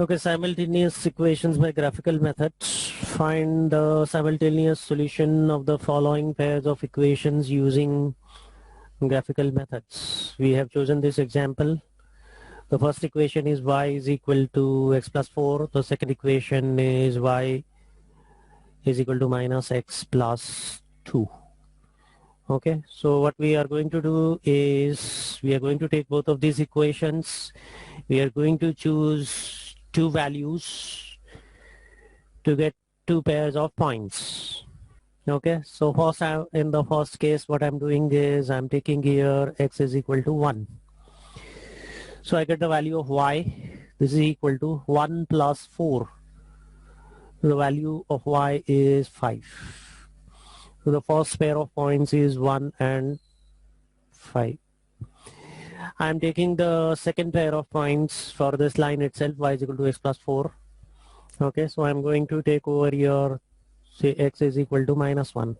Okay, simultaneous equations by graphical method. Find the simultaneous solution of the following pairs of equations using graphical methods. We have chosen this example. The first equation is y is equal to x plus 4. The second equation is y is equal to minus x plus 2. Okay, so what we are going to do is we are going to take both of these equations. We are going to choose two values to get two pairs of points. Okay, so first in the first case what I'm doing is I'm taking here x is equal to 1. So I get the value of y. This is equal to 1 plus 4. The value of y is 5. So the first pair of points is 1 and 5. I'm taking the second pair of points for this line itself, y is equal to x plus 4. Okay, so I'm going to take over here, say x is equal to minus 1.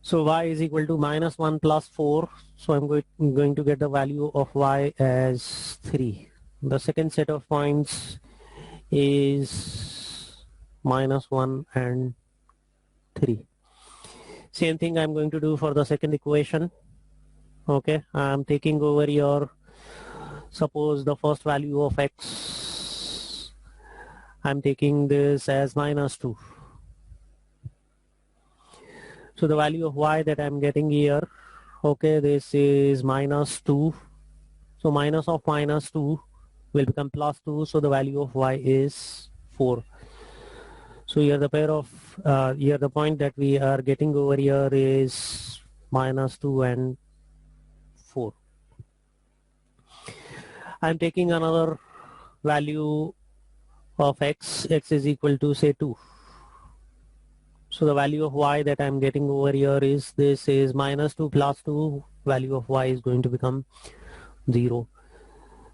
So y is equal to minus 1 plus 4. So I'm going to get the value of y as 3. The second set of points is minus 1 and 3. Same thing I'm going to do for the second equation. Okay, I'm taking over here, suppose the first value of x, I'm taking this as minus 2. So the value of y that I'm getting here, okay, this is minus 2. So minus of minus 2 will become plus 2. So the value of y is 4. So here the pair of, here the point that we are getting over here is minus 2 and 4. I'm taking another value of x is equal to say 2. So the value of y that I'm getting over here is, this is minus 2 plus 2, value of y is going to become 0.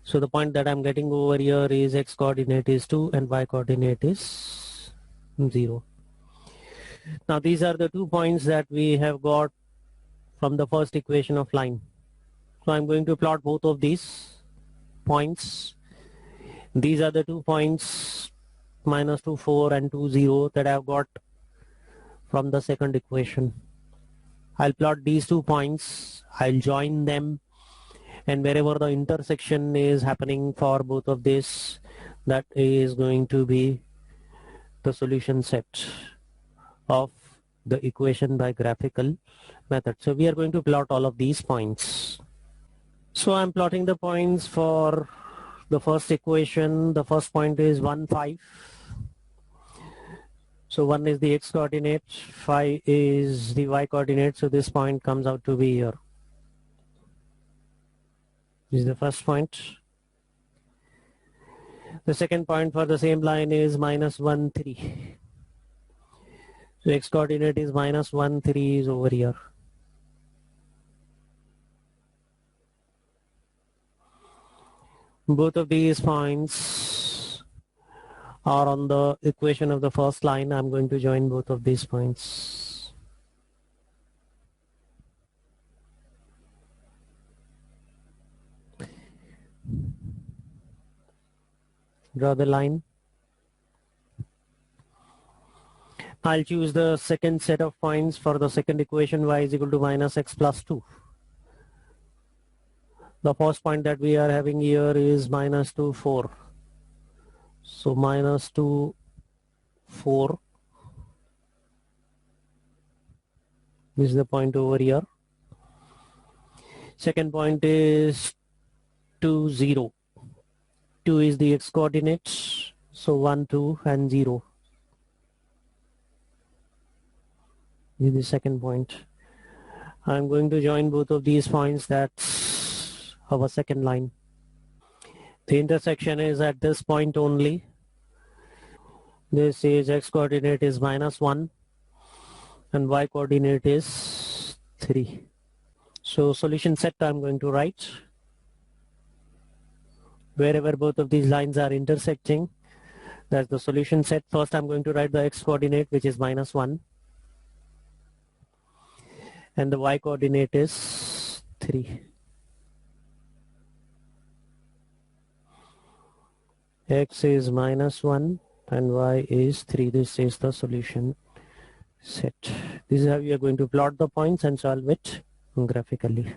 So the point that I'm getting over here is x coordinate is 2 and y coordinate is 0. Now these are the 2 points that we have got from the first equation of line. So I'm going to plot both of these points. These are the 2 points, minus 2, 4 and 2, 0 that I've got from the second equation. I'll plot these 2 points, I'll join them, and wherever the intersection is happening for both of this, that is going to be the solution set of the equation by graphical method. So we are going to plot all of these points. So I'm plotting the points for the first equation. The first point is 1, 5. So 1 is the x coordinate, 5 is the y coordinate. So this point comes out to be here. This is the first point. The second point for the same line is minus 1, 3. So x coordinate is minus 1, 3 is over here. Both of these points are on the equation of the first line. I'm going to join both of these points. Draw the line. I'll choose the second set of points for the second equation, y is equal to minus x plus 2. The first point that we are having here is minus 2, 4. So minus 2, 4. This is the point over here. Second point is 2, 0. 2 is the x coordinate. So 1, 2 and 0. This is the second point. I'm going to join both of these points. That's our second line. The intersection is at this point only. This is x coordinate is minus 1 and y coordinate is 3. So solution set I'm going to write. Wherever both of these lines are intersecting, that's the solution set. First I'm going to write the x coordinate, which is minus 1. And the y coordinate is 3. x is -1 and y is 3. This is the solution set. This is how we are going to plot the points and solve it graphically.